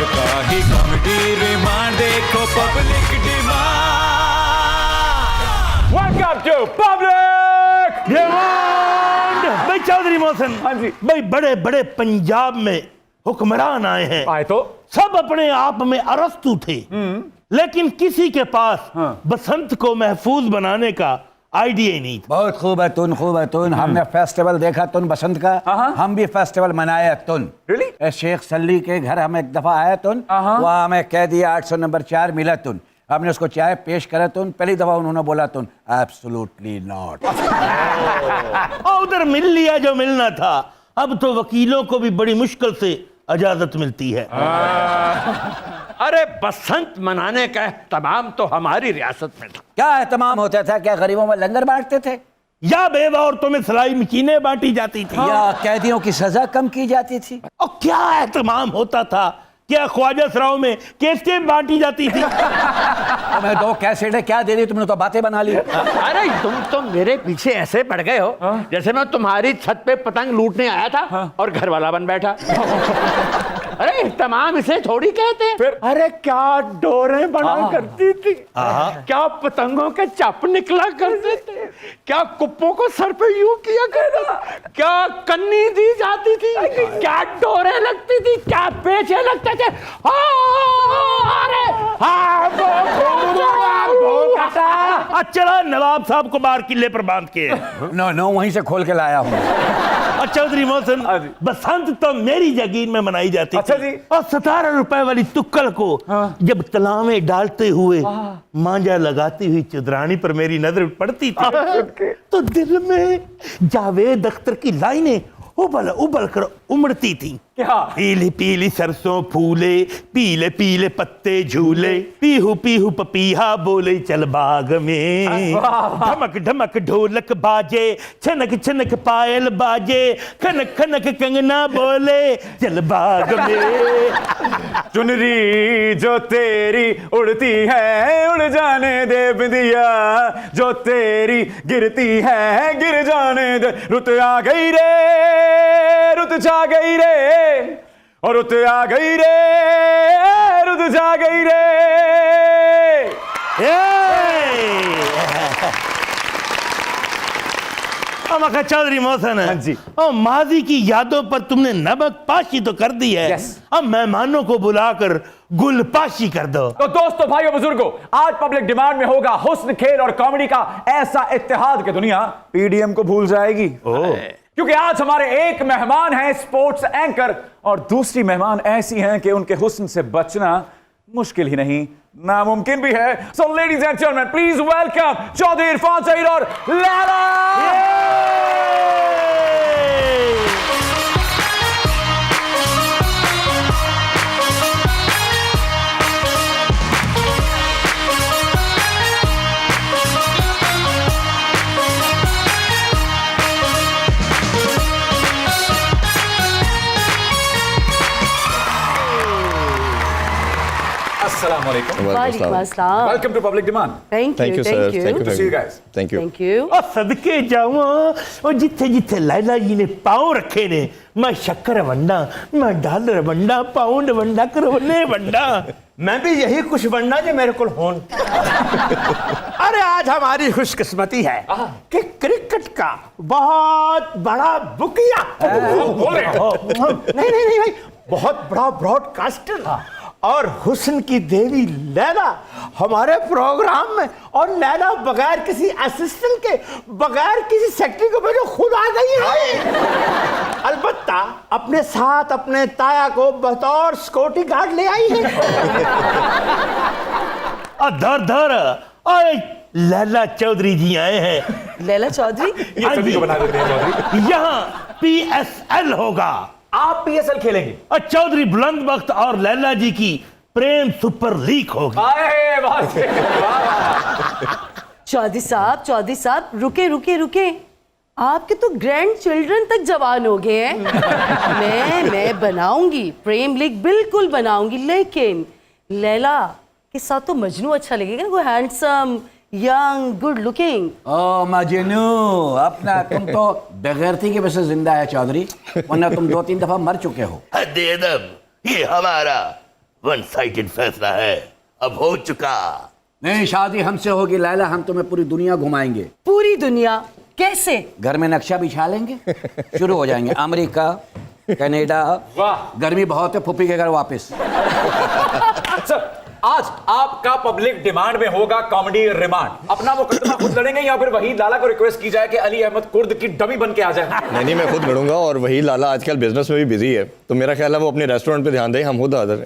लगता ही comedy remand देखो public demand. Welcome to public demand. भाई चौधरी मोहसिन, हाँ जी। भाई बड़े बड़े पंजाब में हुक्मरान आए हैं, आए तो सब अपने आप में अरस्तु थे, लेकिन किसी के पास बसंत को महफूज बनाने का आइडिया ही नहीं था। बहुत खूब है तुन, खूब है तुन। हमने फेस्टिवल देखा तुन बसंत का, हम भी फेस्टिवल मनाया तुन। Really? शेख सल्ली के घर हम एक दफा आए तुन, वहाँ हमें कह दिया 800 नंबर 4 मिला तुन। हमने उसको चाय पेश करा तुन, पहली दफा उन्होंने बोला तुन एब्सोल्युटली नॉट। और उधर मिल लिया जो मिलना था। अब तो वकीलों को भी बड़ी मुश्किल से इजाजत मिलती है। अरे बसंत मनाने का एहतमाम तो हमारी रियासत में था। क्या एहतमाम होता था? क्या गरीबों में लंगर बांटते थे, या बेवा औरतों में सिलाई मशीनें बांटी जाती थी, या कैदियों की सजा कम की जाती थी? और क्या एहतमाम होता था? क्या ख्वाजा सराओं में कैसेटें बांटी जाती थी? हमें 2 कैसेटें क्या दे दी तुमने, तो बातें बना ली। अरे तुम तो मेरे पीछे ऐसे पड़ गए हो जैसे मैं तुम्हारी छत पे पतंग लूटने आया था और घर वाला बन बैठा। अरे एहतमाम इसे थोड़ी कहते हैं। फिर? अरे क्या डोरें बना करती थी, क्या पतंगों के चप निकला करते थे, क्या कुप्पों को सर पे यूं किया करते थे, क्या कन्नी दी जाती थी, क्या डोरें लगती थी, क्या पेचे लगते थे। अरे चला नवाब साहब को बाहर किले पर बांध के। नो वहीं से खोल के लाया हूँ। और चौधरी मोहसिन, बसंत तो मेरी जागीर में मनाई जाती अच्छा थी। जी। और 17 रुपए वाली तुक्कल को जब तलाव में डालते हुए मांझा लगाती हुई चुदरानी पर मेरी नजर पड़ती थी तो दिल में जावेद अख्तर की लाइनें उबल उबल कर उमड़ती थी। क्या? पीली पीली सरसों फूले, पीले पीले पत्ते झूले, पीहू पीहू पपीहा बोले चल बाग में, ढमक ढमक ढोलक बाजे, छनक छनक पायल बाजे, खनक खनक कंगना बोले चल बाग में। चुनरी जो तेरी उड़ती है उड़ जाने दे बिंदिया, जो तेरी गिरती है गिर जाने दे। रुत आ गई रे, रुत जा गई रे, और रुत आ गई रे, रुत जा गई रे। चौधरी मोहसिन, हाँ जी। और माजी की यादों पर तुमने नमक पाशी तो कर दी है। Yes। अब मेहमानों को बुलाकर गुल पाशी कर दो। तो दोस्तों, भाइयों, बुजुर्गों, आज पब्लिक डिमांड में होगा हुस्न, खेल और कॉमेडी का ऐसा इत्तेहाद कि दुनिया पीडीएम को भूल जाएगी। क्योंकि आज हमारे एक मेहमान हैं स्पोर्ट्स एंकर और दूसरी मेहमान ऐसी हैं कि उनके हुस्न से बचना मुश्किल ही नहीं, नामुमकिन भी है। So ladies and gentleman, please welcome Chaudhry Irfan Saeed और Laila. Assalamu alaikum. Walaikum assalam. Welcome to Public Demand. Thank you, sir. thank you. Thank you. Good to see you guys. Thank you. Thank you. और सदके जाऊं और जिथे जिथे लैला जी ने पाँव रखे ने, मैं शक्कर वंडा, मैं डॉलर वंडा, पाउंड वंडा, करोने वंडा, मैं भी यही कुछ वंडा जो मेरे को होन। अरे आज हमारी खुशकिस्मती है कि क्रिकेट का बहुत बड़ा बुकिया नहीं भाई, बहुत बड़ा ब्रॉडकास्टर और हुस्न की देवी लैला हमारे प्रोग्राम में, और लैला बगैर किसी असिस्टेंट के, बगैर किसी सेक्रेटरी को भेजो खुद आ गई है। अलबत्ता अपने साथ अपने ताया को बतौर सिक्योरिटी गार्ड ले आई है। धर धर लैला चौधरी जी आए हैं। लैला चौधरी, ये सभी को बना देते हैं चौधरी। यहाँ PSL होगा। आप पीएसएल खेलेंगे? और चौधरी बुलंद वक्त और लैला जी की प्रेम सुपर लीग होगी। चौधरी साहब रुके रुके रुके, आपके तो ग्रैंड चिल्ड्रन तक जवान हो गए हैं। मैं बनाऊंगी प्रेम लीग, बिल्कुल बनाऊंगी, लेकिन लैला के साथ तो मजनू अच्छा लगेगा ना, वो हैंडसम, यंग, गुड लुकिंग। ओ मजनू, अपना तुम तो बेगैरती की वजह से जिंदा है चौधरी, वरना तुम 2-3 दफा मर चुके हो। ये हमारा वन साइडेड फैसला है, अब हो चुका। नहीं, शादी हमसे होगी लैला, हम तुम्हें पूरी दुनिया घुमाएंगे। पूरी दुनिया कैसे? घर में नक्शा बिछा लेंगे, शुरू हो जाएंगे। America, Canada. वाह। गर्मी बहुत है, फूफी के घर वापस। सर, आज आपका पब्लिक डिमांड में होगा कॉमेडी रिमांड। अपना मुकदमा खुद लड़ेंगे या फिर वहीद लाला को रिक्वेस्ट की जाए कि अली अहमद कुर्द की डमी बन के आ जाए? नहीं, मैं खुद लड़ूंगा, और वही लाला आजकल बिजनेस में भी बिजी है, तो मेरा ख्याल है वो अपने रेस्टोरेंट पे ध्यान दें, हम खुद हाजिर हैं।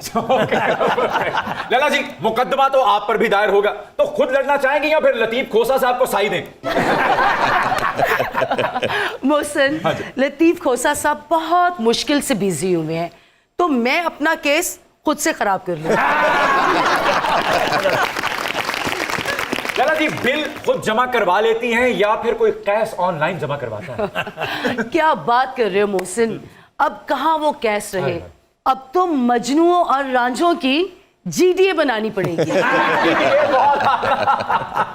लाला जी, मुकदमा तो आप पर भी दायर होगा, तो खुद लड़ना चाहेंगे या फिर लतीफ खोसा साहब को साई दें? मोहसिन, लतीफ खोसा साहब बहुत मुश्किल से बिजी हुए हैं, तो मैं अपना केस खुद से खराब कर लूं। लाला जी, बिल खुद जमा करवा लेती हैं या फिर कोई कैश ऑनलाइन जमा करवाता है? क्या बात कर रहे हो मोहसिन, अब कहाँ वो कैश रहे, अब तो मजनुओं और रांझों की जीडीए बनानी पड़ेगी।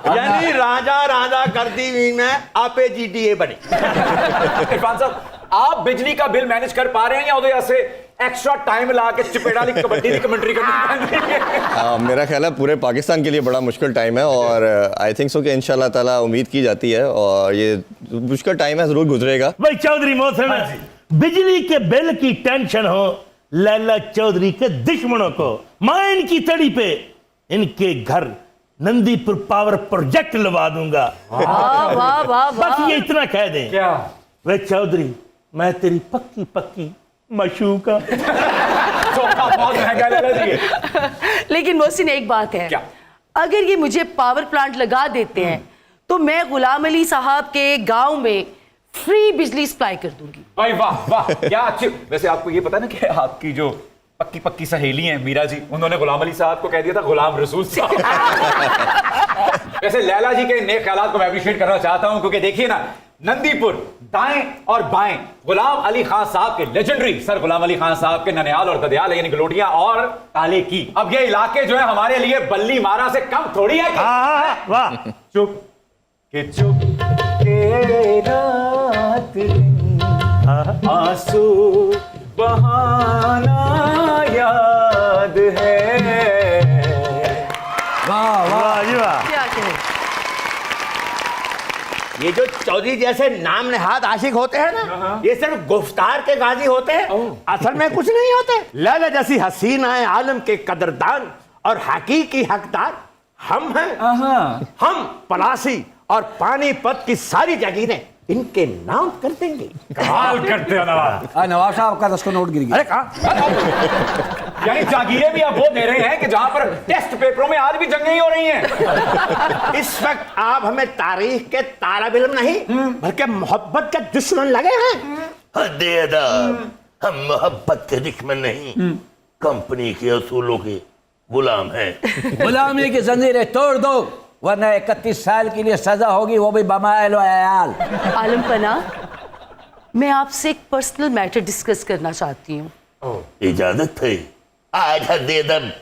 यानी राजा राजा करती हुई में आपे जीटीए बने। इरफान साहब, आप बिजली का बिल मैनेज कर पा रहे हैं या उधर से एक्स्ट्रा टाइम ला के चिपेड़ा ली कबड्डी की कमेंट्री करनी? मेरा ख्याल है पूरे पाकिस्तान के लिए बड़ा मुश्किल टाइम है, और आई थिंक सो कि इंशाल्लाह ताला उम्मीद की जाती है, और ये मुश्किल टाइम है, जरूर गुजरेगा। भाई चौधरी मोहसिन, बिजली के बिल की टेंशन हो लैला चौधरी के दुश्मनों को, मैं इनकी तड़ी पे इनके घर नंदीपुर पावर प्रोजेक्ट लगा दूंगा। वाह वाह वाह बस वाह। ये इतना कह दें। क्या? वे चौधरी, मैं तेरी पक्की पक्की मशूका। बहुत महंगा है लाला जी। लेकिन मोहसिन, एक बात है, क्या? अगर ये मुझे पावर प्लांट लगा देते हैं तो मैं गुलाम अली साहब के गांव में फ्री बिजली सप्लाई कर दूंगी। भाई वाह वाह, क्या अच्छी। वैसे आपको ये पता है ना कि आपकी जो पक्की पक्की सहेली हैं मीरा जी, उन्होंने गुलाम अली साहब को कह दिया था गुलाम रसूल साहब। वैसे लैला जी के नेक ख्यालात को मैं अप्रिशिएट करना चाहता हूं, क्योंकि देखिए ना, नंदीपुर दाएं और बाएं गुलाम अली खान साहब के लेजेंडरी सर गुलाम अली खान साहब के ननिहाल और ददियाल यानी गलोटियां और ताले की। अब ये इलाके जो है हमारे लिए बल्ली मारा से कम थोड़ी है। वाह। चुप के चुप के रात दिन आंसू बहाना याद है। वाह वाह जी वाह। क्या कहें? ये जो चौधरी जैसे नाम नेहाद आशिक होते हैं ना, ये सिर्फ गुफ्तार के गाजी होते हैं, असल में कुछ नहीं होते। लैला जैसी हसीनाए आलम के कदरदान और हकीकी हकदार हम हैं। हम पलासी और पानीपत की सारी जागीरें इनके नाम कर देंगे। कमाल करते हो नवाब। नवाब साहब का 10 को नोट गिर गया। अरे कहा यानी जागीरें भी आप वो दे रहे हैं कि जहां पर टेस्ट पेपरों में आज भी जंगें ही हो रही हैं। इस वक्त आप हमें तारीख के तालब इल्म नहीं बल्कि मोहब्बत के दुश्मन लगे हैं। हम मोहब्बत के दुश्मन नहीं, कंपनी के असूलों के गुलाम हैं। गुलामी की जंजीरें तोड़ दो, वरना 31 साल के लिए सजा होगी, वो भी बमायल अयाल। आलम पना, मैं आपसे एक पर्सनल मैटर डिस्कस करना चाहती हूँ। इजाजत है? आज हद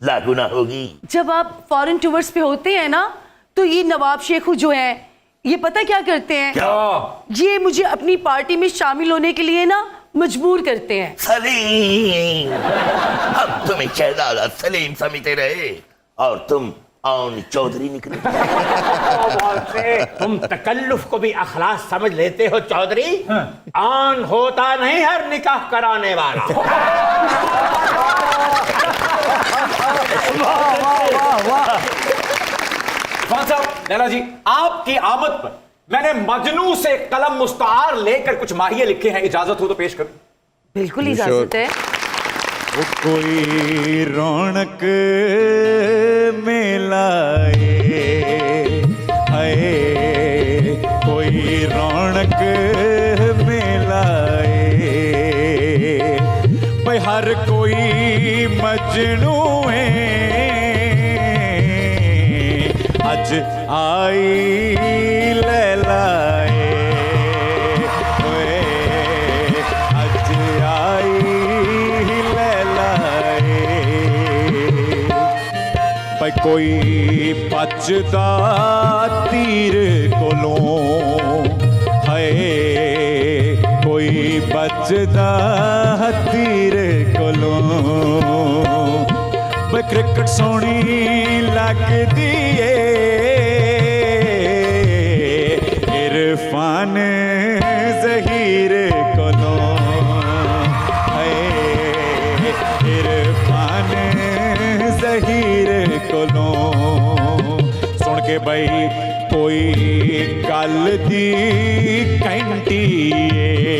लागू ना होगी। जब आप फॉरेन टूर्स पे होते हैं ना, तो ये नवाब शेखू जो है, ये पता क्या करते हैं? ये मुझे अपनी पार्टी में शामिल होने के लिए ना मजबूर करते हैं। सलीम, हम तुम्हें शहजादा सलीम समझते रहे और तुम आन चौधरी निकले। तुम तकल्लुफ को भी अखलास समझ लेते हो चौधरी। आन होता नहीं हर निकाह कराने वाला। खान साहब, लैला जी, आपकी आमद पर मैंने मजनू से कलम मुस्तार लेकर कुछ माहिए लिखे हैं, इजाजत हो तो पेश करूं? बिल्कुल इजाजत है। कोई रौनक मेलाए है, कोई रौनक मेलाए, भाई हर कोई मजनू है, अज आई लैलाए, अज आई भाई कोई बचदा तीर कोलों है, कोई बचदा तीर कोलों ਵੇ ਕ੍ਰਿਕਟ ਸੋਹਣੀ ਲੱਗਦੀ ਏ ਇਰਫਾਨ ਜ਼ਹੀਰ ਕੋਲੋਂ ਹਾਏ ਇਰਫਾਨ ਜ਼ਹੀਰ ਕੋਲੋਂ ਸੁਣ ਕੇ ਬਈ ਕੋਈ ਗੱਲ ਦੀ ਘੰਟੀ ਏ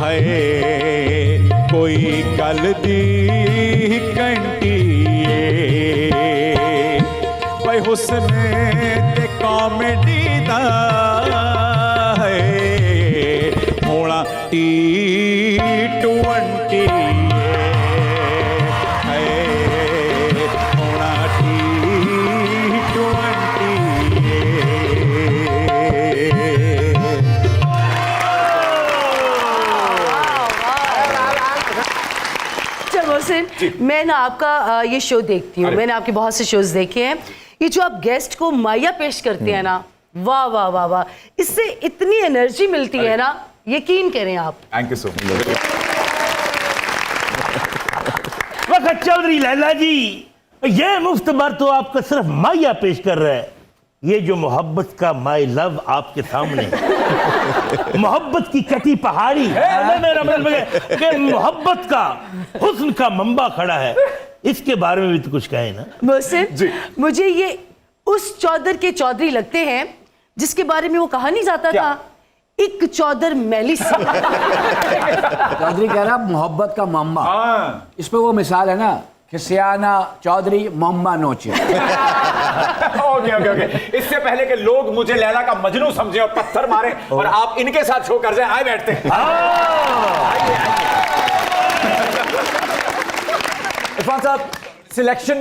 ਹਾਏ ਕੋਈ ਗੱਲ ਦੀ ਘੰਟੀ ਏ ਬਈ ਹੁਸਨ ਤੇ ਕਾਮੇਡੀ ਦਾ ਹੈ ਹੋਣਾ T20 ਹੈ ਹੋਣਾ T20 मोहसिन, मैं ना आपका ये शो देखती हूँ, मैंने आपके बहुत से शोज देखे हैं। ये जो आप गेस्ट को माया पेश करते हैं ना, वाह वाह वाह वाह, इससे इतनी एनर्जी मिलती है ना, यकीन करें आप। Thank you so much. वक्त चौधरी लैला जी, ये मुफ्तबर तो आपका सिर्फ माया पेश कर रहा है। ये जो मोहब्बत का माई लव आपके सामने मोहब्बत की कटी पहाड़ी मेरा मतलब कि मोहब्बत का हुस्न का मंबा खड़ा है, इसके बारे में भी तो कुछ कहे ना। मोहसिन, मुझे ये उस चौधर के चौधरी लगते हैं जिसके बारे में वो कहा नहीं जाता था, एक चौधर मैली से। चौधरी कह रहा मोहब्बत का मम्मा, इस पे वो मिसाल है ना, खिसियाना चौधरी मम्मा नोचे। ओके ओके ओके, इससे पहले कि लोग मुझे लैला का मजनू समझे और पत्थर मारे और आप इनके साथ शो कर जाए, आए बैठते हैं। इरफान साहब, सिलेक्शन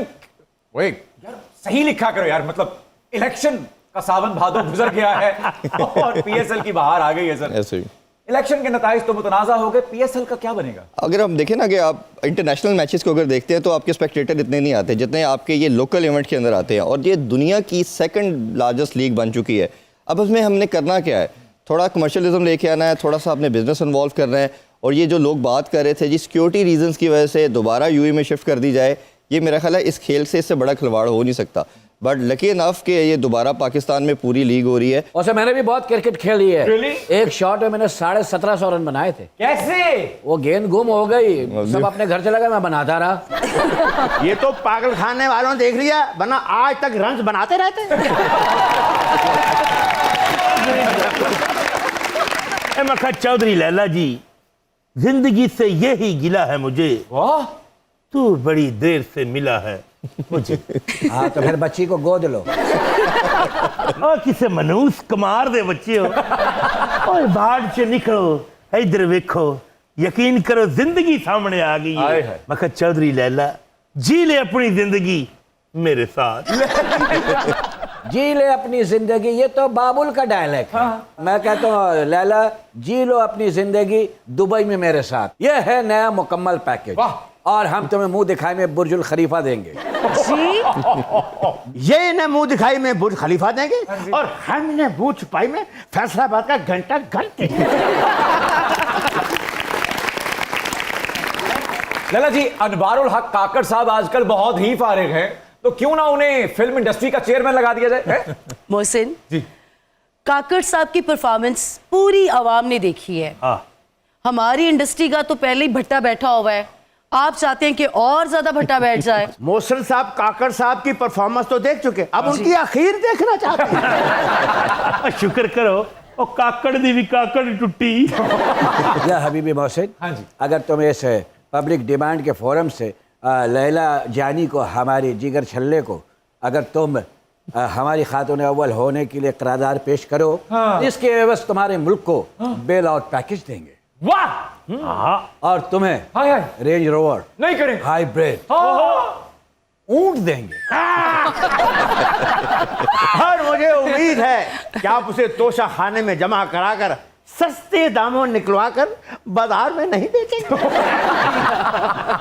वेट यार, सही लिखा करो यार, मतलब इलेक्शन का सावन भादो गुजर गया है और पीएसएल की बहार आ गई है सर। ऐसे ही इलेक्शन के नताइज तो मुतनाज़ा हो गए, पीएसएल का क्या बनेगा? अगर हम देखें ना कि आप इंटरनेशनल मैचेस को अगर देखते हैं तो आपके स्पेक्टेटर इतने नहीं आते जितने आपके ये लोकल इवेंट के अंदर आते हैं, और ये दुनिया की सेकंड लार्जेस्ट लीग बन चुकी है। अब उसमें हमने करना क्या है, थोड़ा कमर्शियलिज्म लेके आना है, थोड़ा सा अपने बिजनेस इन्वॉल्व करना है। और ये जो लोग बात कर रहे थे जी सिक्योरिटी रीजंस की वजह से दोबारा यूएई में शिफ्ट कर दी जाए, ये मेरा ख्याल है इस खेल से इससे बड़ा खिलवाड़ हो नहीं सकता। बट लकी इनफ कि ये दोबारा पाकिस्तान में पूरी लीग हो रही है। वैसे मैंने भी बहुत क्रिकेट खेली है। Really? एक शॉट में मैंने 1750 रन बनाए थे। कैसे? वो गेंद गुम हो गई, सब अपने घर चला गया, मैं बनाता रहा। ये तो पागल खाने वालों ने देख लिया, वरना आज तक रन बनाते रहते। मखा चौधरी लैला जी, जिंदगी से यही गिला है मुझे, वाह, तू बड़ी देर से मिला है मुझे। हाँ तो फिर बच्ची को गोद लो। किसे मनूस कमार दे बच्चे हो, और बाढ़ से निकलो, इधर देखो, यकीन करो जिंदगी सामने आ गई आए है। है। मखा चौधरी लैला, जी ले अपनी जिंदगी मेरे साथ। जी ले अपनी जिंदगी, ये तो बाबुल का डायलॉग है। मैं कहता हूँ लैला, जी लो अपनी जिंदगी दुबई में मेरे साथ, ये है नया मुकम्मल पैकेज। और हम तुम्हें मुंह दिखाई में बुर्जुल खलीफा देंगे। ये इन्हें मुंह दिखाई में बुर्ज खलीफा देंगे और हम इन्हें मुंह छुपाई में फैसलाबाद का घंटा घंटे। लैला जी, अनवारुल हक काकड़ साहब आजकल बहुत ही फारिग हैं, तो क्यों ना उन्हें फिल्म इंडस्ट्री का चेयरमैन लगा दिया जाए? मोहसिन जी, काकड़ साहब की परफॉर्मेंस पूरी आवाम ने देखी है। हमारी इंडस्ट्री का तो पहले ही भट्टा बैठा हुआ है, आप चाहते हैं कि और ज्यादा भट्टा बैठ जाए। मोहसिन साहब काकड़ साहब की परफॉर्मेंस तो देख चुके, अब उनकी आखिर देखना चाहते हैं। शुक्र करो और काकड़ दी भी काकड़ टुट्टी। या हबीबी मोहसिन, हाँ जी, अगर तुम इस पब्लिक डिमांड के फोरम से लैला जानी को, हमारी जिगर छल्ले को, अगर तुम हमारी खातून अव्वल होने के लिए करारदाद पेश करो, इसके एवज तुम्हारे मुल्क को बेल आउट पैकेज देंगे। वाह, और तुम्हें हाय हाय, रेंज रोवर नहीं करें, हाइब्रिड ऊंट देंगे। और मुझे उम्मीद है कि आप उसे तोशा खाने में जमा कराकर सस्ते दामों निकलवा कर बाजार में नहीं बेचेंगे।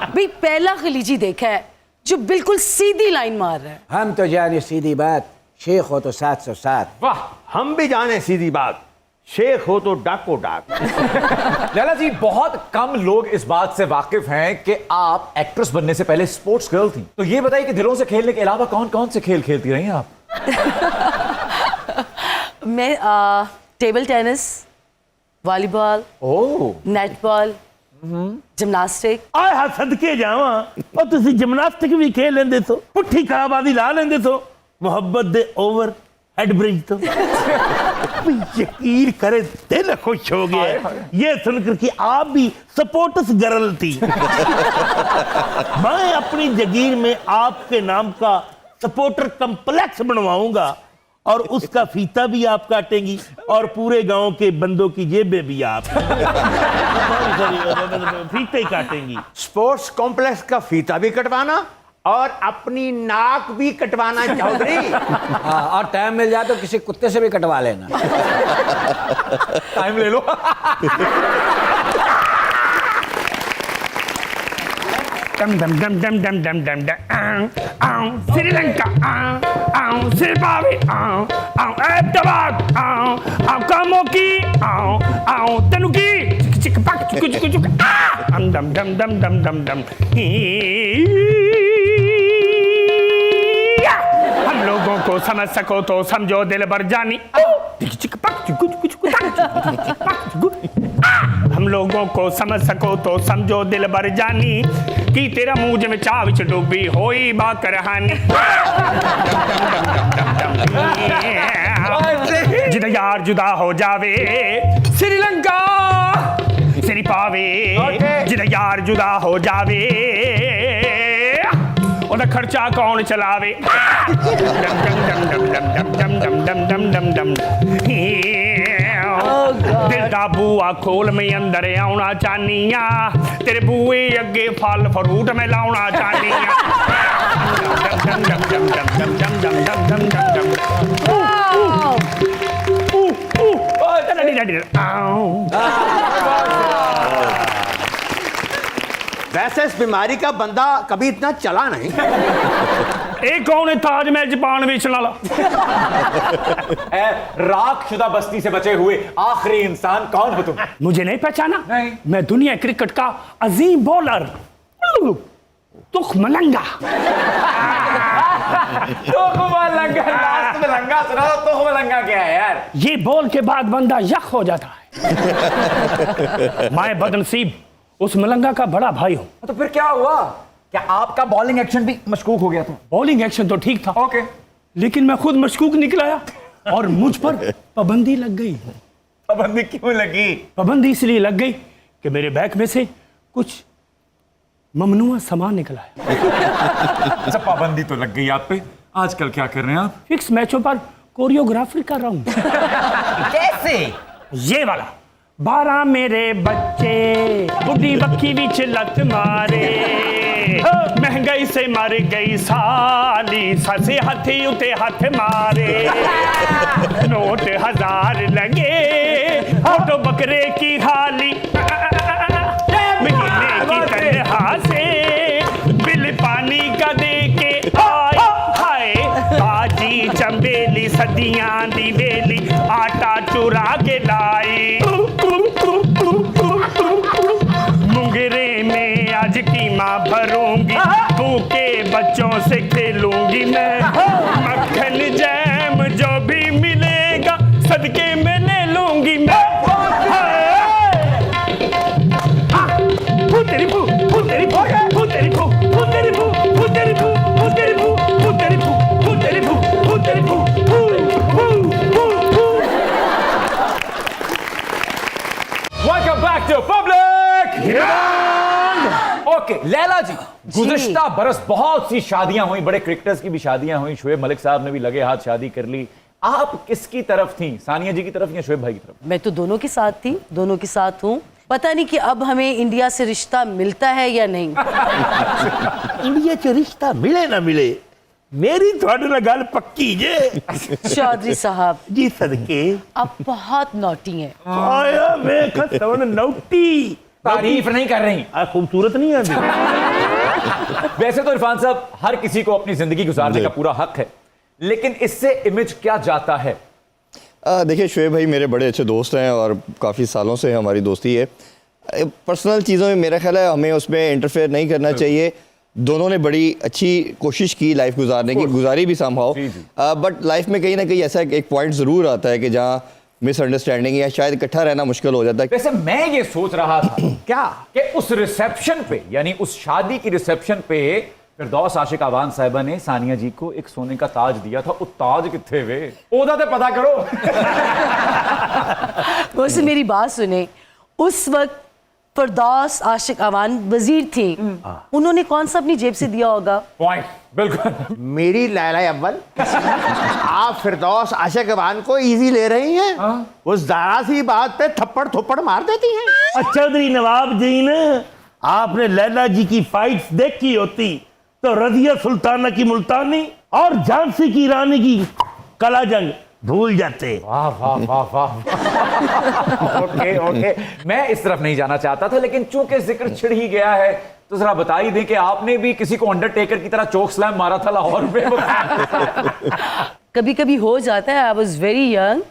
भाई पहला खलीजी देखा है जो बिल्कुल सीधी लाइन मार रहा है। हम तो जाने सीधी बात, शेख हो तो 707। वाह, हम भी जाने सीधी बात, शेख हो तो डाको डाक। लैला जी, बहुत कम लोग इस बात से वाकिफ हैं कि आप एक्ट्रेस बनने से पहले स्पोर्ट्स गर्ल थी। तो ये बताइए कि दिलों से खेलने के अलावा कौन कौन से खेल खेलती रही हैं आप? मैं table tennis, volleyball, netball, gymnastic. आए हाथ सदके जावा और तुसी जिमनास्टिक भी खेल लेंदे सो, पुट्ठी काबादी ला लेंदे सो, मोहब्बत दे ओवर हेड ब्रिज तो यकीन करे दिल खुश हो गया ये सुनकर कि आप भी सपोर्टस गर्ल थी। मैं अपनी जगीर में आपके नाम का सपोर्टर कम्प्लेक्स बनवाऊंगा और उसका फीता भी आप काटेंगी और पूरे गांव के बंदों की जेबें भी आप फीते ही काटेंगी। स्पोर्ट्स कॉम्प्लेक्स का फीता भी कटवाना और अपनी नाक भी कटवाना चौधरी। हाँ, और टाइम मिल जाए तो किसी कुत्ते से भी कटवा लेना। टाइम ले लो। डम डम डम डम डम डम डम डम श्रीलंका जिम्बाब्वे अहमदाबाद कामोकी तनुकी चिक पक चुक चुक चुक डम डम डम डम डम डम। हम लोगों को समझ सको तो समझो दिल भर जानी। हम लोगों को समझ सको तो समझो दिल भर जानी कि तेरा मुंह में चाव च डूबी होई बा करहानी। जिद यार जुदा हो जावे श्रीलंका सिरी पावे, जिद यार जुदा हो जावे ओदा खर्चा कौन चलावे। दिल दा बुआ खोल में अंदर आउना चाहनिया, तेरे बुए अगे फल फ्रूट में लाउना चाहनिया। वैसे इस बीमारी का बंदा कभी इतना चला नहीं। एक कौन है ताजमहल जापान बेचने वाला? राखशुदा बस्ती से बचे हुए आखिरी इंसान कौन हो तुम? मुझे नहीं पहचाना? नहीं। मैं दुनिया क्रिकेट का अजीम बॉलर तुखमलंगा। तुखमलंगा, लास्ट में लंगा सुना तो तुखमलंगा क्या है यार? ये बॉल के बाद बंदा यक हो जाता है। मैं बदनसीब उस मलंगा का बड़ा भाई हूं। तो फिर क्या हुआ? क्या आपका बॉलिंग एक्शन भी मशकूक हो गया था? बॉलिंग एक्शन तो ठीक था, ओके, लेकिन मैं खुद मशकूक निकलाया और मुझ पर पाबंदी लग गई। पाबंदी क्यों लगी? पाबंदी इसलिए लग गई कि मेरे बैग में से कुछ ममनुआ सामान निकला है। अच्छा, पाबंदी तो लग गई आप पे। आजकल क्या कर रहे हैं आप? फिक्स मैचों पर कोरियोग्राफी कर रहा हूं। कैसे? ये वाला 12 मेरे बच्चे बुढ़ी बक्की बिच लत मारे, महंगाई से मर गई साली ससे हाथी उते हाथ मारे। नोट 1000 लगे ऑटो बकरे की हाली, महीने की तनख्वाह से बिल पानी का दे के आए हाय। बाजी चंबेली सदियां दी वेली आटा चुरा के लाई। मुंगरे में आज कीमा भरूंगी, भूखे बच्चों से खेलूंगी मैं। मक्खन जैम जो भी मिलेगा सदके में ले लूंगी मैं। तेरी भू तेरी भू तेरी भू तेरी भू तेरी भू तेरी भू तेरी भू तेरी भू तेरी भू। Welcome back to public. Okay Laila ji, गुज़िश्ता बरस बहुत सी शादियां हुई, बड़े क्रिकेटर्स की भी शादियां हुई, शोएब मलिक साहब ने भी लगे हाथ शादी कर ली। आप किसकी तरफ थी, सानिया जी की तरफ या शोएब भाई की तरफ? मैं तो दोनों के साथ थी, दोनों के साथ हूँ। पता नहीं कि अब हमें इंडिया से रिश्ता मिलता है या नहीं। इंडिया च रिश्ता मिले ना मिले, मेरी थोड़े ना गल पक्की जे। चौधरी साहब जी सदके आप बहुत नॉटी हैं। आया मैं खतवन नौटी। तारीफ नहीं कर रही, खूबसूरत नहीं है। वैसे तो इरफान साहब हर किसी को अपनी जिंदगी गुजारने का पूरा हक है, लेकिन इससे इमेज क्या जाता है? देखिए शोएब भाई मेरे बड़े अच्छे दोस्त हैं और काफ़ी सालों से हमारी दोस्ती है। पर्सनल चीज़ों में मेरा ख्याल है हमें उसमें इंटरफेयर नहीं करना चाहिए। दोनों ने बड़ी अच्छी कोशिश की लाइफ गुजारने की, गुजारी भी संभाव, बट लाइफ में कहीं ना कहीं ऐसा एक पॉइंट ज़रूर आता है कि जहाँ मिसअंडरस्टैंडिंग या शायद इकट्ठा रहना मुश्किल हो जाता है। वैसे मैं ये सोच रहा था क्या कि उस रिसेप्शन पे, यानी उस शादी की रिसेप्शन पे फिरदौस आशिक अवान साहिबा ने सानिया जी को एक सोने का ताज दिया था। वो ताज कितने वे ओदा ते पता करो। वैसे मेरी बात सुने, उस वक्त फिरदौस आशिक अवान वजीर थी, उन्होंने कौन सा अपनी जेब से दिया होगा? पॉइंट बिल्कुल। मेरी लैला अव्वल, आप फिरदौस आशिक अवान को इजी ले रही हैं। वो जरा सी बात पे थप्पड़ थप्पड़ मार देती हैं। चौधरी नवाब जी ने, आपने लैला जी की फाइट्स देखी होती तो रजिया सुल्ताना की मुल्तानी और झांसी की रानी की कला जंग भूल जाते। वाह वाह वाह वाह। ओके ओके, मैं इस तरफ नहीं जाना चाहता था, लेकिन चूंकि जिक्र छिड़ ही गया है तो जरा बता ही दें कि आपने भी किसी को अंडरटेकर की तरह चोक स्लैम मारा था लाहौर में। कभी कभी हो जाता है। आई वॉज वेरी यंग,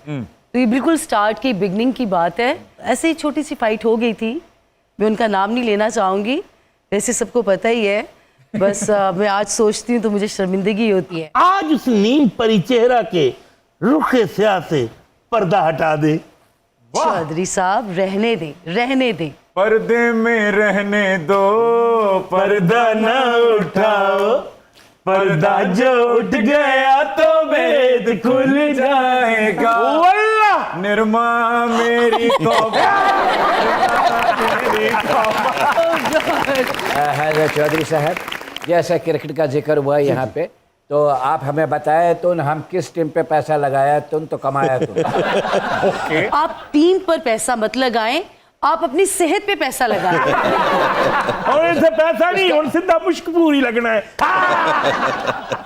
तो ये बिल्कुल स्टार्ट की बिगनिंग की बात है। ऐसे ही छोटी सी फाइट हो गई थी, मैं उनका नाम नहीं लेना चाहूंगी, वैसे सबको पता ही है। बस मैं आज सोचती हूँ तो मुझे शर्मिंदगी होती है। आज उस नींद परी चेहरा के रुखे स्याह से पर्दा हटा दे। चौधरी साहब रहने दे, रहने दे। पर्दे में रहने दो, पर्दा न उठाओ, पर्दा जो उठ गया तो भेद खुल जाएगा। वल्लाह निर्मा मेरी तौबा, मेरी तौबा। चौधरी साहब, जैसा क्रिकेट का जिक्र हुआ यहाँ पे, तो आप हमें बताए तो हम किस टीम पे पैसा लगाया तुम तो कमाया तुम। आप टीम पर पैसा मत लगाएं, आप अपनी सेहत पे पैसा लगाएं। और इसे पैसा नहीं और सीधा मुश्क पूरी लगना है।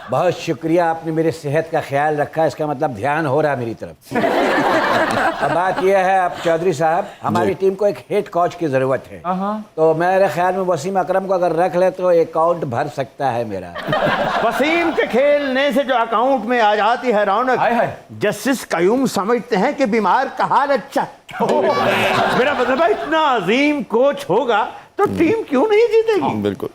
बहुत शुक्रिया, आपने मेरी सेहत का ख्याल रखा, इसका मतलब ध्यान हो रहा है मेरी तरफ। अब बात यह है, अब चौधरी साहब, हमारी टीम को एक हेड कोच की जरूरत है, तो मेरे ख्याल में वसीम अकरम को अगर रख ले तो अकाउंट भर सकता है मेरा। वसीम के खेलने से जो अकाउंट में आ जाती है रौनक, जस्टिस कयूम समझते हैं कि बीमार का हाल अच्छा। मेरा मतलब है, इतना अजीम कोच होगा तो टीम क्यों नहीं जीतेगी? बिल्कुल।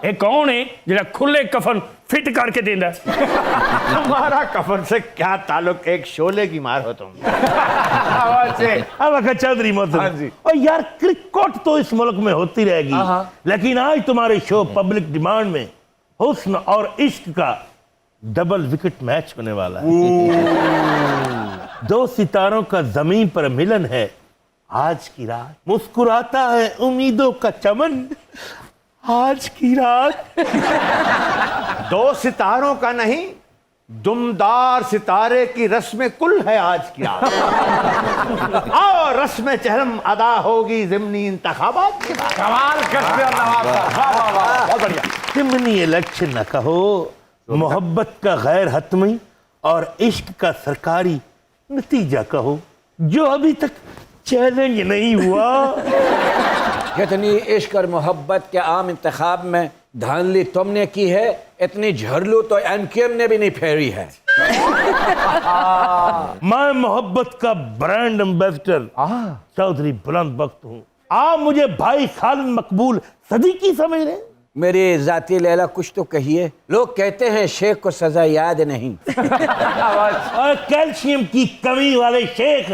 ये कौन है जरा खुले कफन फिट करके देना? हमारा कफन से क्या ताल्लुक, एक शोले की मार हो तुम। अब चौधरी मोहतरम, और यार क्रिकेट तो इस मुल्क में होती रहेगी, लेकिन आज तुम्हारे शो पब्लिक डिमांड में हुस्न और इश्क का डबल विकेट मैच होने वाला है। दो सितारों का जमीन पर मिलन है आज की रात, मुस्कुराता है उम्मीदों का चमन आज की रात। दो सितारों का नहीं, दुमदार सितारे की रस्म कुल है आज की रात। और रस्म चहरम अदा होगी ज़िमनी इंतखाबात के बाद। कमाल करते हो नवाब साहब, वाह वाह वाह, बहुत बढ़िया। ज़िमनी इलेक्शन न कहो, मोहब्बत का गैर हतमी और इश्क का सरकारी नतीजा कहो, जो अभी तक चैलेंज नहीं हुआ। जितनी इश्क और मोहब्बत के आम इंतखाब में धांधली तुमने की है, इतनी झरलू तो एमकेएम ने भी नहीं फेरी है। मैं मोहब्बत का ब्रांड एम्बेसडर चौधरी बुलंद बख्त हूँ। आप मुझे भाई खालिद मकबूल सदीकी समझ रहे हैं? मेरी जाती लैला कुछ तो कहिए। लोग कहते हैं शेख को सजा याद नहीं। और कैल्शियम की कमी वाले शेख।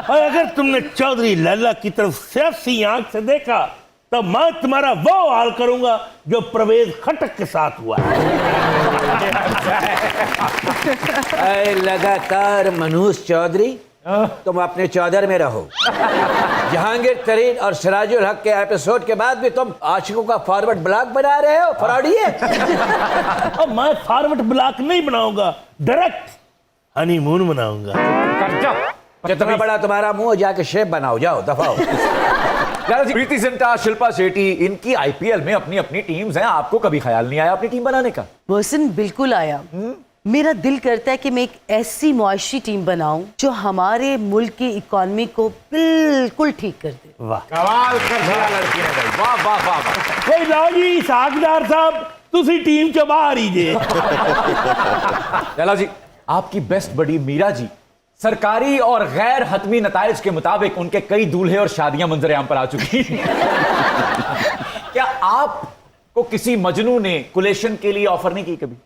और अगर तुमने चौधरी लैला की तरफ सियासी आंख से देखा तो मैं तुम्हारा वो हाल करूंगा जो परवेज खटक के साथ हुआ। लगातार मनहूस चौधरी, तुम अपने चौधर में रहो। जहांगीर तरीन और सिराजुल हक के एपिसोड के बाद भी तुम आशिकों का फॉरवर्ड ब्लॉक बना रहे हो, फ्रॉडिये। और मैं फॉरवर्ड ब्लॉक नहीं बनाऊंगा, डायरेक्ट हनीमून बनाऊंगा। जितना बड़ा तुम्हारा मुंह, जाके शेप बनाओ, जाओ दफाओ। प्रीति जिंटा, शिल्पा शेट्टी, इनकी आईपीएल में अपनी अपनी टीम्स हैं, आपको कभी ख्याल नहीं आया अपनी टीम बनाने का? पर्सन बिल्कुल आया। मेरा दिल करता है कि मैं एक ऐसी मुआशी टीम बनाऊं जो हमारे मुल्क की इकोनॉमी को बिल्कुल ठीक कर दे। वाह, कमाल कर दिया लड़की ने भाई, वाह वाह वाह। हे लाजी सागदार साहब, तुसी टीम चो बाहर ही जे। लैला जी, आपकी बेस्ट बडी मीरा जी सरकारी और गैर हतमी नताइज के मुताबिक उनके कई दूल्हे और शादियां मंजर-ए-आम पर आ चुकी हैं। क्या आपको किसी मजनू ने कुलेशन के लिए ऑफर नहीं की कभी?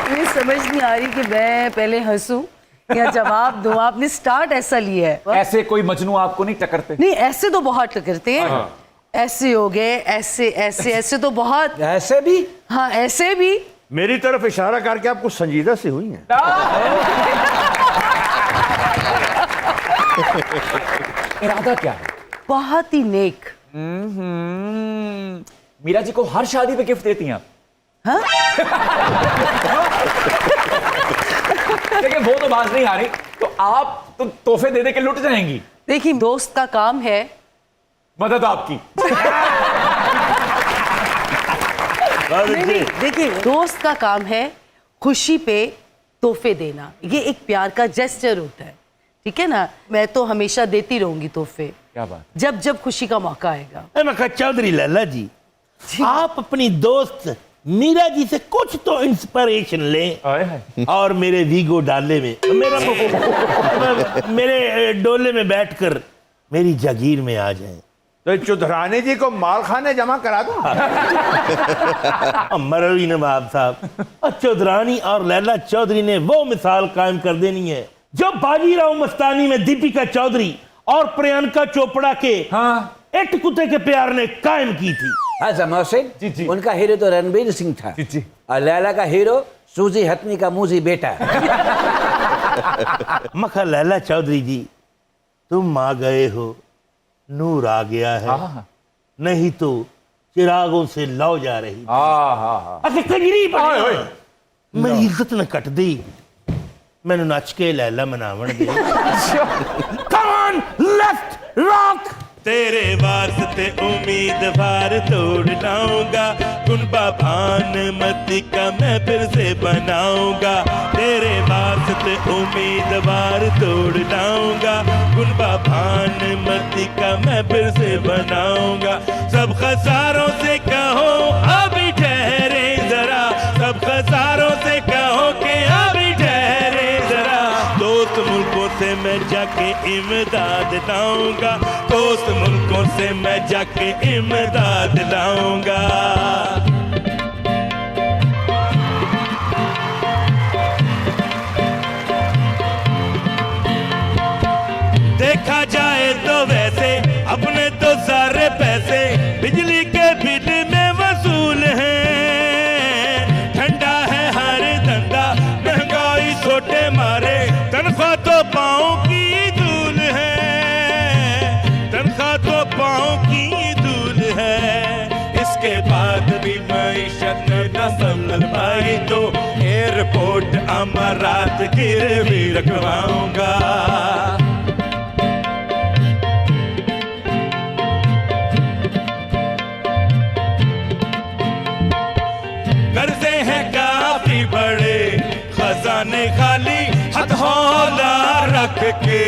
मुझे समझ नहीं आ रही कि मैं पहले हंसूं या जवाब दूं। आपने स्टार्ट ऐसा लिया है। ऐसे कोई मजनू आपको नहीं टकरते? नहीं, ऐसे तो बहुत टकरते हैं। ऐसे हो गए, ऐसे ऐसे ऐसे तो बहुत। ऐसे भी? हाँ, ऐसे भी। मेरी तरफ इशारा करके आप कुछ संजीदा से हुई हैं। इरादा क्या है? बहुत ही नेक। मीरा जी को हर शादी पे गिफ्ट देती हैं आप? हाँ? देखिए वो तो बात नहीं आ रही, तो आप तो तोहफे दे दे के लुट जाएंगी। देखिए, दोस्त का काम है मदद आपकी। नहीं, देखिए दोस्त का काम है खुशी पे तोहफे देना। ये एक प्यार का जेस्चर होता है, ठीक है ना। मैं तो हमेशा देती रहूंगी तोहफे, क्या बात? जब जब खुशी का मौका आएगा। मैं कहा चौधरी लैला जी, आप अपनी दोस्त मीरा जी से कुछ तो इंस्पिरेशन लें और मेरे वीगो डाले में मेरे डोले में बैठकर मेरी जागीर में आ जाएं। तो चौधरानी जी को माल खाने जमा करा दो। मरवी नवाब साहब, और चौधरानी और लैला चौधरी ने वो मिसाल कायम कर देनी है जो बाजीराव मस्तानी में दीपिका चौधरी और प्रियंका चोपड़ा के एक कुत्ते के प्यार ने कायम की थी। हाँ मोहसिन जी, जी। उनका हीरो तो रणबीर सिंह था। जी, जी। और लैला का हीरो सूजी हतनी का मूजी बेटा है। मखा लैला चौधरी जी, तुम आ गए हो, नूर आ गया है, नहीं तो चिरागों से लौ जा रही। कजरी मेरी इज्जत न कट दी, मैंने नच के लैला मनावन दे। Come on, let's rock। तेरे वास्ते उम्मीदवार तोड़ लाऊंगा, कुनबा भानुमती का मैं फिर से बनाऊंगा। तेरे वास्ते उम्मीदवार तोड़ लाऊंगा, कुनबा भानुमती का मैं फिर से बनाऊंगा। सब खसारों से कहो अभी ठहरे जरा, सब खसारों से कहो कि अभी ठहरे जरा। दोस्त मुल्कों से मैं जाके इमदाद लाऊंगा, दोस्त मुल्कों से मैं जाके इमदाद लाऊंगा। देखा जाए तो वैसे अपने तो सारे पैसे बिजली के बिल में वसूल हैं। ठंडा है हर धंधा, महंगाई छोटे मारे, तनख्वाह तो पाँव की धूल है, तनख्वाह तो पाँव की धूल है। इसके बाद भी मईशत न संभल पाई तो एयरपोर्ट अमारात गिरवी रखवाऊंगा। कर्जे हैं काफी बड़े, खजाने खाली हथौला रख के।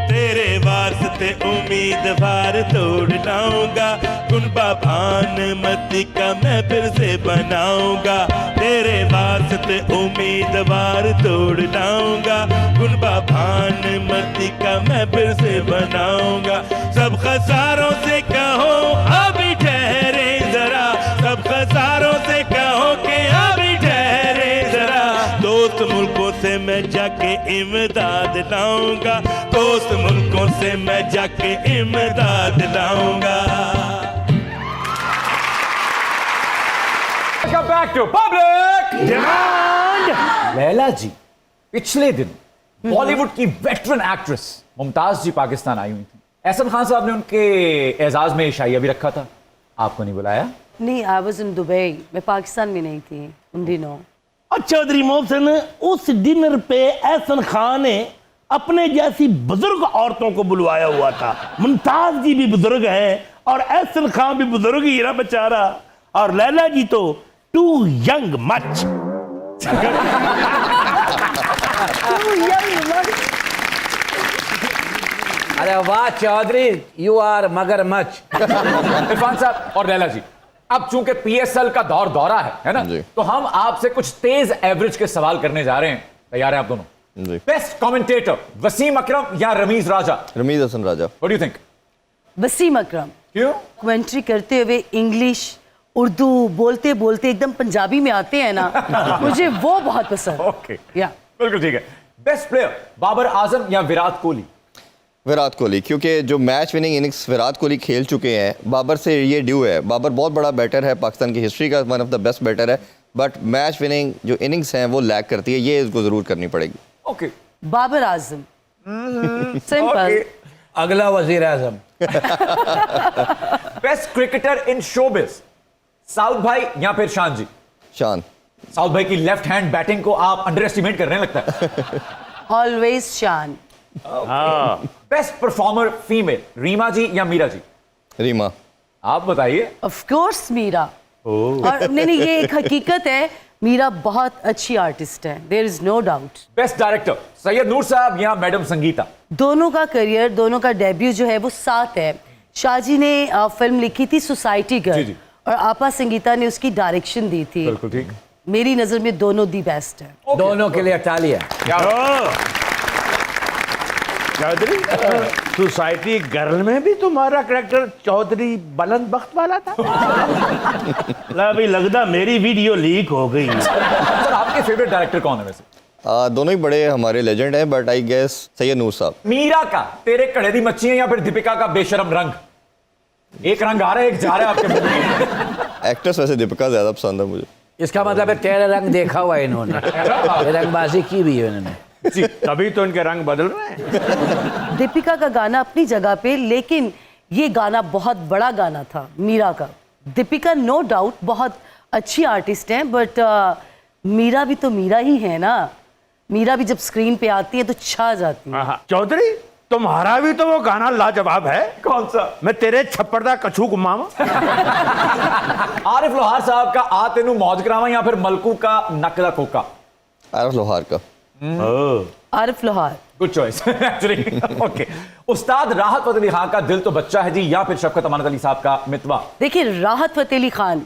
तेरे वास्ते उम्मीदवार तोड़ लाऊंगा, कुनबा भानुमती का मैं फिर से बनाऊंगा। तेरे वास्ते उम्मीदवार तोड़ लाऊंगा, कुनबा भानुमती का मैं फिर से बनाऊंगा। सब खसारों से कहो अभी ठहरे जरा, सब खसारों से कहो कि अभी ठहरे जरा। दोस्त मुल्कों से मैं जाके इमदाद लाऊंगा, दोस्त मुल्कों से मैं जाके इमदाद लाऊंगा। Welcome back to Public Demand। Laila जी पिछले दिन बॉलीवुड की वेटरन एक्ट्रेस मुमताज जी पाकिस्तान आई हुई थी। एहसन खान साहब ने उनके एजाज में शाइया भी रखा था, आपको नहीं बुलाया? नहीं, आई वाज इन दुबई। मैं पाकिस्तान में नहीं थी उन दिनों। और चौधरी मोहसिन, उस डिनर पे एहसन खान ने अपने जैसी बुजुर्ग औरतों को बुलवाया हुआ था। मुमताज जी भी बुजुर्ग हैं और एहसन खान भी बुजुर्ग ही ना बेचारा, और लैला जी तो टू यंग मच। अरे वाह चौधरी, यू आर मगरमच्छ। इरफान साहब और लैला जी, अब चूंकि पीएसएल का दौर दौरा है ना, जी। तो हम आपसे कुछ तेज एवरेज के सवाल करने जा रहे हैं। तैयार हैं आप दोनों? जी। बेस्ट कमेंटेटर वसीम अकरम या Rameez Raja? Rameez Hasan Raja. What do you think? Wasim Akram. क्यों? कमेंट्री करते हुए इंग्लिश उर्दू बोलते बोलते एकदम पंजाबी में आते हैं ना, मुझे वो बहुत पसंद। ओके, या बिल्कुल ठीक है। बेस्ट प्लेयर बाबर आजम या विराट कोहली? विराट कोहली, क्योंकि जो match winning innings Virat Kohli खेल चुके हैं, बाबर से ये ड्यू है। बाबर बहुत बड़ा बैटर है, पाकिस्तान की हिस्ट्री का one of the best batter है, बट मैच विनिंग जो इनिंग्स हैं वो लैग करती है, ये इसको ज़रूर करनी पड़ेगी। ओके, बाबर आजम। सिंपल। अगला वजीर आजम। Best cricketer in showbiz south भाई या फिर शान जी? शान। साउथ भाई की लेफ्ट हैंड बैटिंग को आप अंडर एस्टिमेट कर रहे हैं लगता है। Always Shaan. Best performer female Reema ji या मीरा जी? रीमा। आप बताइए। Of course Meera. और नहीं, ये एक हकीकत है, मीरा बहुत अच्छी आर्टिस्ट है, there is no doubt. Best director Syed Noor साहब या मैडम संगीता? दोनों का करियर, दोनों का डेब्यू जो है वो साथ है। शाहजी ने फिल्म लिखी थी सोसाइटी जी, गर्ल, जी। और आपा संगीता ने उसकी डायरेक्शन दी थी। बिल्कुल ठीक। मेरी नजर में दोनों दी बेस्ट है। दोनों के लिए तालियां। चौधरी, सोसाइटी गर्ल में भी तुम्हारा करेक्टर चौधरी बुलंद बख्त वाला था। ला भाई, लगता मेरी वीडियो लीक हो गई। सर आपके फेवरेट डायरेक्टर कौन है वैसे? दोनों ही बड़े हमारे लेजेंड हैं, but I guess Syed Noor साहब। मीरा का तेरे कड़े दी मच्छी है या फिर दीपिका का बेशरम रंग? एक रंग आ रहा है, एक जा रहा है आपके मुंह में। एक्ट्रेस वैसे दीपिका ज़्यादा पसंद है मुझे। इसका मतलब है तेरा रंग देखा हुआ है इन्होंने, ये रंगबाजी की भी है इन्होंने। तभी तो इनके रंग बदल रहे हैं। दीपिका का गाना अपनी जगह पे, लेकिन ये गाना बहुत बड़ा गाना था मीरा का। दीपिका नो डाउट बहुत अच्छी आर्टिस्ट हैं, बट मीरा भी तो मीरा ही है ना। मीरा भी जब स्क्रीन पे आती है तो छा जाती है। चौधरी, तुम्हारा भी तो वो गाना लाजवाब है। कौन सा? मैं तेरे छप्पर दा कछू घुमावा। आरिफ लोहार साहब का आ तेनू मौज करावा या फिर मलकू का नकला कोका? आरिफ लोहार का। आरिफ लोहार। Good choice actually. ओके, उस्ताद राहत फतेह अली खान का दिल तो बच्चा है जी या फिर शफकत अमानत अली साहब का मितवा? देखिए, राहत फतेह अली खान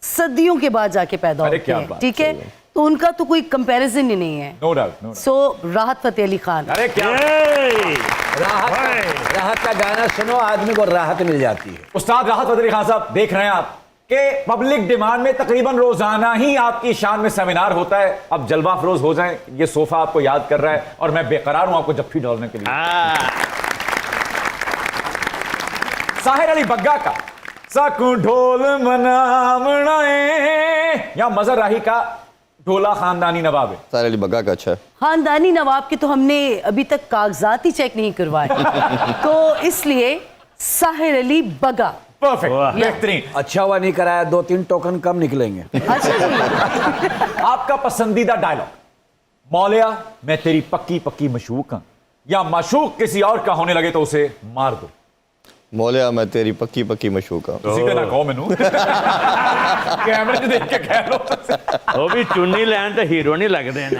सदियों के बाद जाके पैदा अरे होते क्या हैं, बात, ठीक है, तो उनका तो कोई कंपैरिजन ही नहीं है। No doubt, no. सो राहत फतेह अली खान। अरे क्या राहत का गाना सुनो, आदमी को राहत मिल जाती है। उस्ताद राहत फतेह अली खान साहब, देख रहे हैं आप कि पब्लिक डिमांड में तकरीबन रोजाना ही आपकी शान में सेमिनार होता है। अब जलवा अफरोज हो जाएं, ये सोफा आपको याद कर रहा है और मैं बेकरार हूं आपको जफ्फी डालने के लिए। साहिर अली बग्गा का सकू ढोल मनाए या मजर राही का ढोला खानदानी नवाब है? साहिर अली बग्गा का अच्छा है। खानदानी नवाब के तो हमने अभी तक कागजात ही चेक नहीं करवाए, तो इसलिए साहिर अली बग्गा। परफेक्ट, बेहतरीन। अच्छा हुआ नहीं कराया, 2-3 टोकन कम निकलेंगे। अच्छा जी। आपका पसंदीदा डायलॉग? मौलिया मैं तेरी पक्की पक्की मशूक हूं, या मशूक किसी और का होने लगे तो उसे मार दो। मौलिया मैं तेरी पक्की पक्की मशूक हूं। सीधे ना कहो मैनू, कैमरे च देख के कह लो। वो भी चुन्नी लैन तो हीरो नहीं लगते हैं।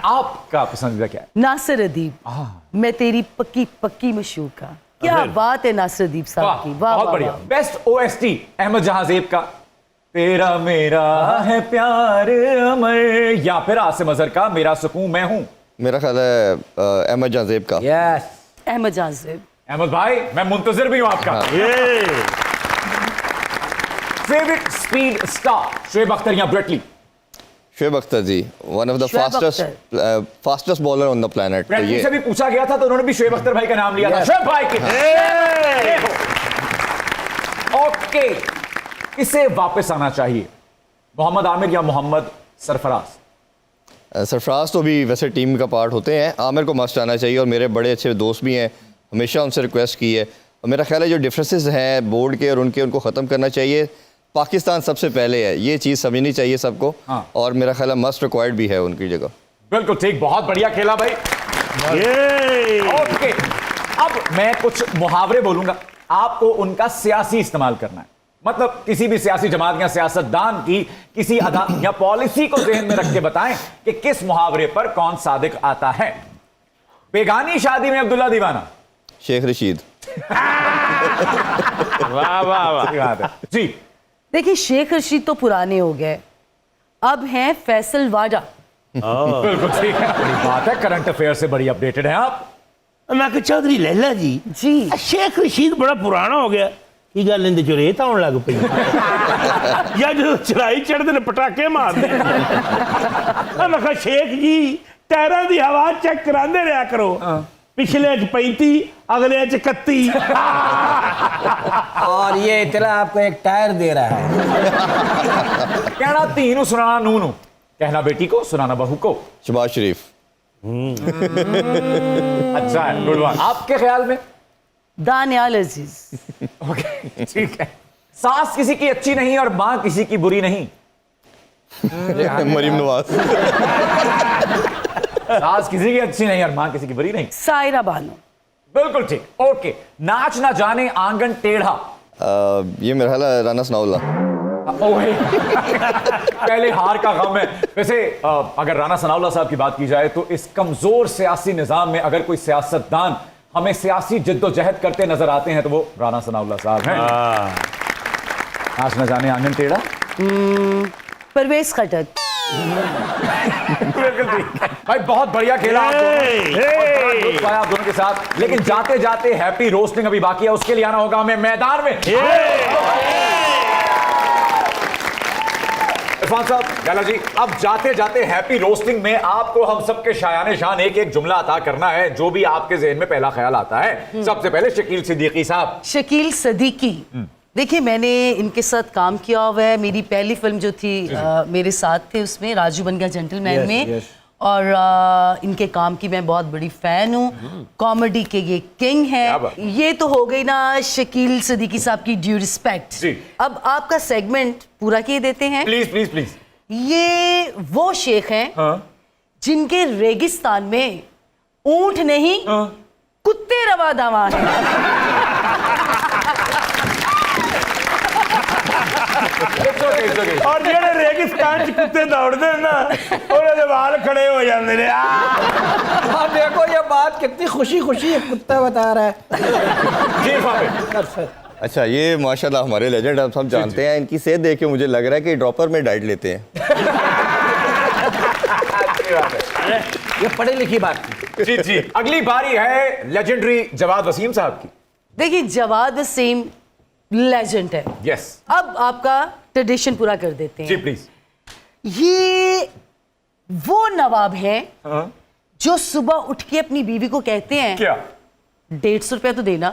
आपका पसंदीदा क्या है? नासिर अदीब, मैं तेरी पक्की पक्की मशूका। क्या बात है नासिर अदीब साहब वाह, की, वाह बहुत वाह, बढ़िया। वाह। बेस्ट ओएसटी अहमद जहाजेब का तेरा मेरा है प्यार अमर या फिर आसिम अजहर का मेरा सुकून मैं हूं? मेरा ख्याल है अहमद जाजेब का। यस, अहमद जाजेब। अहमद भाई, मैं मुंतजिर भी हूं आपका। Favourite speed star Shoaib Akhtar या Brett Lee? Shoaib Akhtar ji, one of the Shoaib fastest bowler on the planet. तो ब्रेटली ये से भी पूछा गया था तो उन्होंने भी शुएब अख्तर भाई का नाम लिया था। शुएब भाई के ओके, इसे वापस आना चाहिए मोहम्मद आमिर या मोहम्मद सरफराज? सरफराज तो भी वैसे टीम का पार्ट होते हैं, आमिर को मस्ट आना चाहिए और मेरे बड़े अच्छे दोस्त भी हैं, हमेशा उनसे रिक्वेस्ट की है। और मेरा ख्याल है जो डिफरेंसेस हैं बोर्ड के और उनको ख़त्म करना चाहिए। पाकिस्तान सबसे पहले है, ये चीज़ समझनी चाहिए सबको। हाँ। और मेरा ख्याल है मस्ट रिक्वायर्ड भी है उनकी जगह। बिल्कुल ठीक, बहुत बढ़िया खेला भाई। ओके, अब मैं कुछ मुहावरे बोलूंगा, आपको उनका सियासी इस्तेमाल करना है। मतलब किसी भी सियासी जमात या सियासतदान की किसी अदा या पॉलिसी को ज़हन में रख के बताएं कि किस मुहावरे पर कौन सादिक आता है। बेगानी शादी में अब्दुल्ला दीवाना? शेख रशीद। वाह वाह वाह। सही बात है जी। देखिए शेख रशीद तो पुराने हो गए, अब हैं फैसल वाडा। बिल्कुल ठीक है, बड़ी बात है, करंट अफेयर से बड़ी अपडेटेड हैं आप। मैं कि चौधरी लैला जी जी शेख रशीद बड़ा पुराना हो गया, की गल इंदे चो रेत आउण लग पई या जो चढ़ाई चढ़दे ने पटाके मारदे। मैं कहा शेख जी टायरां दी हवा चेक करांदे रहा करो, पिछले च 35 अगले च 31। और ये इतना आपको एक टायर दे रहा है। कहना धी नू सुनाना नू नू, कहना बेटी को सुनाना बहू को। शबाज शरीफ। अच्छा है, गुड वन। आपके ख्याल में? दानियाल अजीज। ओके ठीक है। सास किसी की अच्छी नहीं और मां किसी की बुरी नहीं। मरीम नवाज। सास किसी की अच्छी नहीं और मां किसी की बुरी नहीं। सायरा बानो। बिल्कुल ठीक। ओके, नाच ना जाने आंगन टेढ़ा। ये मेरा ख्याल है राना सनाउल्लाह। ओए पहले हार का गम है। वैसे अगर राना सनाउल्लाह साहब की बात की जाए तो इस कमजोर सियासी निजाम में अगर कोई सियासतदान हमें सियासी जिद्दोजहद करते नजर आते हैं तो वो राना सनाउल्लाह साहब हैं। नाच ना जाने आंगन टेढ़ा। परवेज खटक। बिल्कुल ठीक है। भाई बहुत बढ़िया खेला आप दोनों। बहुत बड़ा लुत्फ आया आप दोनों के साथ, लेकिन जाते जाते हैप्पी रोस्टिंग अभी बाकी है, उसके लिए आना होगा हमें मैदान में। इरफान साहब, लैला जी, अब जाते जाते हैप्पी रोस्टिंग में आपको हम सबके शायाने शान एक एक जुमला अता करना है, जो भी आपके जहन में पहला ख्याल आता है। सबसे पहले शकील सिद्दीकी साहब। शकील सदीकी। देखिए मैंने इनके साथ काम किया हुआ है, मेरी पहली फिल्म जो थी मेरे साथ थे उसमें राजू बन गया जेंटलमैन में। और इनके काम की मैं बहुत बड़ी फैन हूँ। कॉमेडी के ये किंग हैं। ये तो हो गई ना शकील सदीकी साहब की ड्यू रिस्पेक्ट। अब आपका सेगमेंट पूरा किए देते हैं। Please please please. ये वो शेख हैं जिनके रेगिस्तान में ऊंट नहीं कुत्ते रवा दवा हैं। और जेड़े रेगिस्तान च कुत्ते दौड़ते हैं ना, उन्हें वाल खड़े हो जाते हैं। हाँ देखो ये बात कितनी खुशी खुशी कुत्ता बता रहा है। अच्छा ये माशाल्लाह हमारे लेजेंड आप सब जानते हैं, इनकी सेहत देख के मुझे लग रहा है कि ड्रॉपर में डाइट लेते हैं। ये पढ़ी लिखी बात थी। जी जी। अगली बारी है लेजेंडरी जवाद वसीम साहब की। देखिए जवाद वसीम लेजेंड है। यस। अब आपका ट्रेडिशन पूरा कर देते हैं। जी प्लीज। ये वो नवाब हैं जो सुबह उठ के अपनी बीवी को कहते हैं क्या? 150 रुपया तो देना।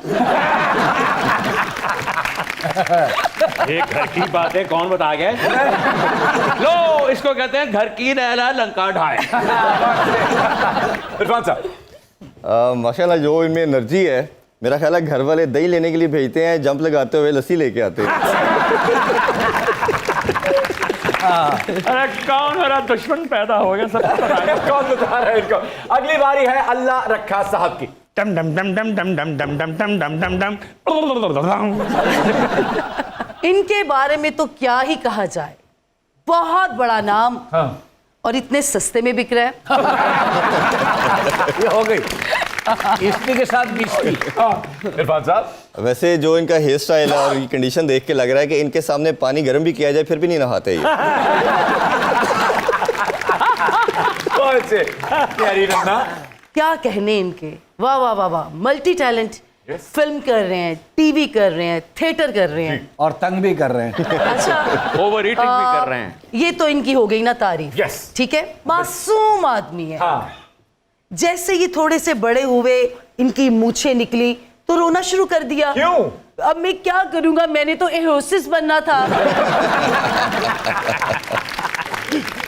ये घर की बात है, कौन बता गया? लो इसको कहते हैं घर की लैला लंका ढाए। इरफान साहब। माशाल्लाह जो इनमें एनर्जी है, मेरा ख्याल है घर वाले दही लेने के लिए भेजते हैं, जंप लगाते हुए लस्सी लेके आते हैं। अरे कौन मेरा दुश्मन पैदा हो गया सब कौन बता रहा है इनको? अगली बारी है अल्लाह रखा साहब की। डम डम डम डम डम डम डम डम डम डम डम डम। इनके बारे में तो क्या ही कहा जाए, बहुत बड़ा नाम और इतने सस्ते में बिक रहा है। ये हो गई इस्ती के साथ बिस्ती। इरफान साहब। वैसे जो इनका हेयर स्टाइल है और ये कंडीशन देख के लग रहा है कि इनके सामने पानी गर्म भी किया जाए फिर भी नहीं नहाते ये। कौन से प्यारी रन्ना? क्या कहने इनके, वाह वाह वाह वाह। मल्टी टैलेंट, फिल्म कर रहे हैं, टीवी कर रहे हैं, थिएटर कर रहे हैं और तंग भी कर रहे हैं। अच्छा ओवर ईटिंग भी कर रहे हैं। ये तो इनकी हो गई ना तारीफ। Yes. ठीक है, मासूम आदमी है। हाँ। जैसे ये थोड़े से बड़े हुए, इनकी मूछें निकली तो रोना शुरू कर दिया। क्यों? अब मैं क्या करूंगा, मैंने तो एरोसिस बनना था।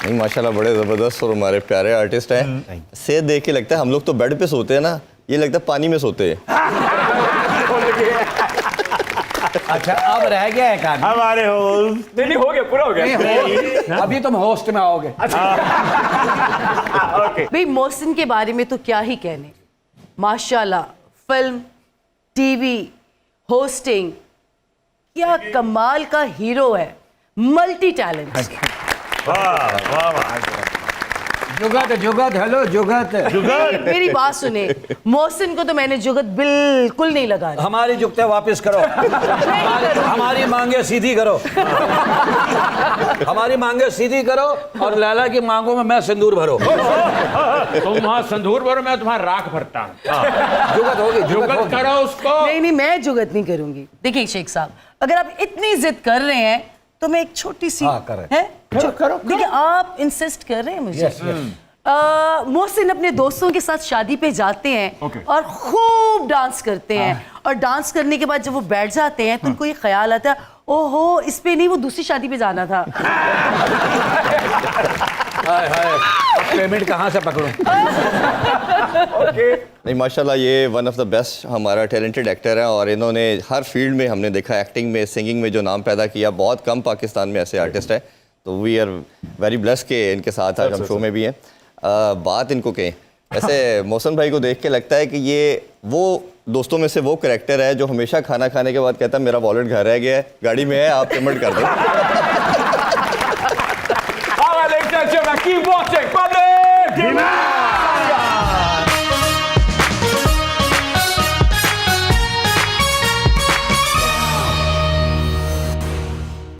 नहीं माशाल्लाह बड़े जबरदस्त और हमारे प्यारे आर्टिस्ट हैं। सेहत देख के लगता है हम लोग तो बेड पे सोते हैं ना, ये लगता है पानी में सोते हैं। अच्छा अब रह गया है काम। हमारे होस्ट नहीं हो गया, पूरा हो गया। अभी तुम होस्ट में आओगे। ओके। भाई मोहसिन के बारे में तो क्या ही कहने, माशाल्लाह फिल्म, टीवी, होस्टिंग, क्या कमाल का हीरो है, मल्टी टैलेंट। जुगत जुगत हेलो जुगत मेरी बात सुने, मोहसिन को तो मैंने जुगत बिल्कुल नहीं लगा रही। हमारी जुगते वापस करो, हमारी मांगे सीधी करो, हमारी मांगे सीधी करो और लैला की मांगों में मैं सिंदूर भरो। तुम वहां संदूर भरो, मैं तुम्हारा राख भरता हूँ। जुगत होगी, जुगत करो उसको। नहीं, मैं जुगत नहीं करूंगी। देखिए शेख साहब, अगर आप इतनी जिद कर रहे हैं तो मैं एक छोटी सी करें। है करो। देखिए, आप इंसिस्ट कर रहे हैं मुझे। मोहसिन अपने दोस्तों के साथ शादी पे जाते हैं और खूब डांस करते हैं, और डांस करने के बाद जब वो बैठ जाते हैं तो उनको ये ख्याल आता है, ओहो इस पे नहीं, वो दूसरी शादी पे जाना था। हाय हाय, अब पेमेंट कहाँ से पकड़ूं? नहीं माशाल्लाह, ये वन ऑफ द बेस्ट हमारा टैलेंटेड एक्टर है और इन्होंने हर फील्ड में हमने देखा, एक्टिंग में, सिंगिंग में जो नाम पैदा किया, बहुत कम पाकिस्तान में ऐसे आर्टिस्ट हैं। तो वी आर वेरी ब्लेस्ड के इनके साथ आज हम शो में भी हैं। बात इनको कहें, ऐसे मौसम भाई को देख के लगता है कि ये वो दोस्तों में से वो कैरेक्टर है जो हमेशा खाना खाने के बाद कहता है मेरा वॉलेट घर रह गया है, गाड़ी में है, आप पेमेंट कर दें। All right, ladies and gentlemen, keep watching Public